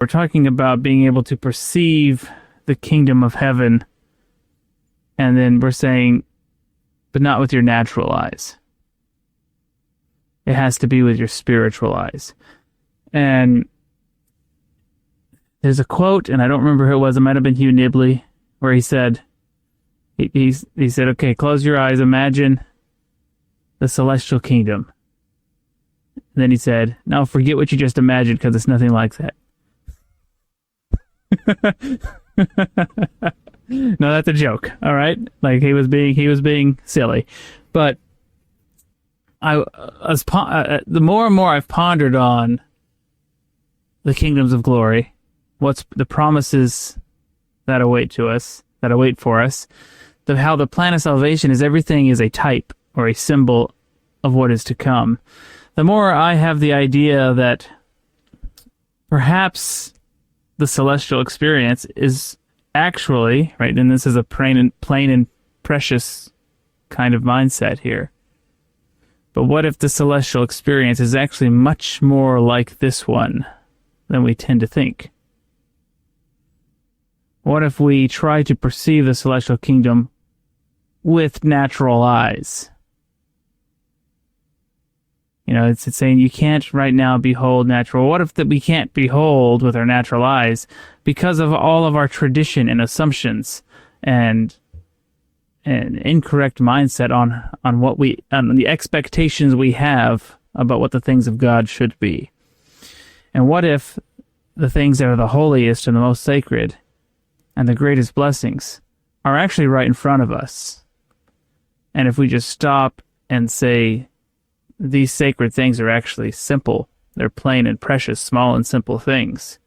We're talking about being able to perceive the kingdom of heaven, and then we're saying, but not with your natural eyes. It has to be with your spiritual eyes. And there's a quote, and I don't remember who it was. It might have been Hugh Nibley, where he said, he said, okay, close your eyes, imagine the celestial kingdom. And then he said, now forget what you just imagined, because it's nothing like that. No, that's a joke. All right, like he was being silly, but the more and more I've pondered on the kingdoms of glory, what's the promises that await for us, how the plan of salvation is everything is a type or a symbol of what is to come. The more I have the idea that perhaps the celestial experience is actually, right, and this is a plain and precious kind of mindset here, but what if the celestial experience is actually much more like this one than we tend to think? What if we try to perceive the celestial kingdom with natural eyes? You know, it's saying you can't right now behold natural. What if that we can't behold with our natural eyes because of all of our tradition and assumptions and an incorrect mindset on the expectations we have about what the things of God should be? And what if the things that are the holiest and the most sacred and the greatest blessings are actually right in front of us? And if we just stop and say, these sacred things are actually simple, they're plain and precious, small and simple things,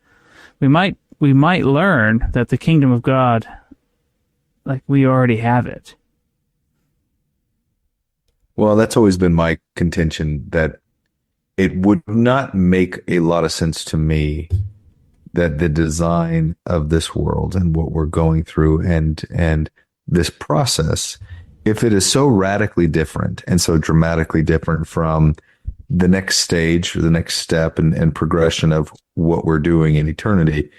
we might learn that the kingdom of God, like, we already have it. Well, that's always been my contention, that it would not make a lot of sense to me that the design of this world and what we're going through and this process, if it is so radically different and so dramatically different from the next stage or the next step and progression of what we're doing in eternity,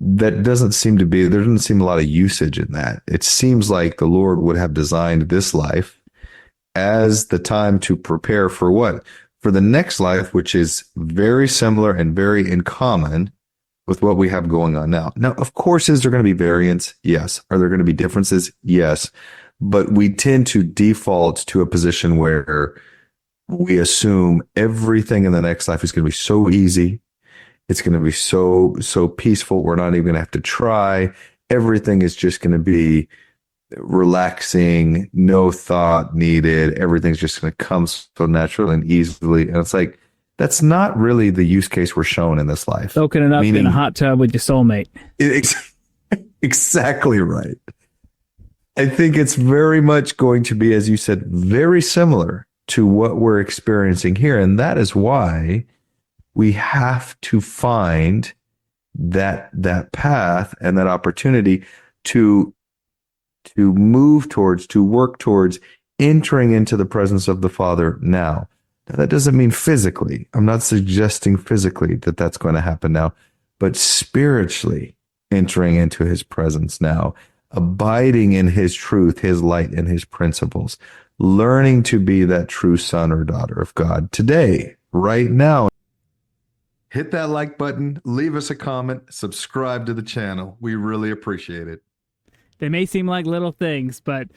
there doesn't seem a lot of usage in that. It seems like the Lord would have designed this life as the time to prepare for what? For the next life, which is very similar and very in common with what we have going on now. Now, of course, is there going to be variance? Yes. Are there going to be differences? Yes. But we tend to default to a position where we assume everything in the next life is going to be so easy. It's going to be so peaceful. We're not even going to have to try. Everything is just going to be relaxing, no thought needed. Everything's just going to come so naturally and easily. And it's like, that's not really the use case we're shown in this life. Soaking it up in a hot tub with your soulmate. Exactly right. I think it's very much going to be, as you said, very similar to what we're experiencing here. And that is why we have to find that path and that opportunity to move towards, to work towards entering into the presence of the Father now. Now, that doesn't mean physically. I'm not suggesting physically that that's going to happen now, but spiritually entering into his presence now, abiding in his truth, his light, and his principles, learning to be that true son or daughter of God today, right now. Hit that like button, leave us a comment, subscribe to the channel. We really appreciate it. They may seem like little things, but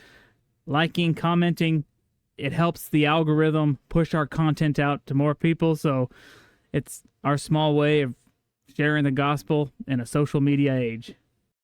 liking, commenting, it helps the algorithm push our content out to more people. So it's our small way of sharing the gospel in a social media age.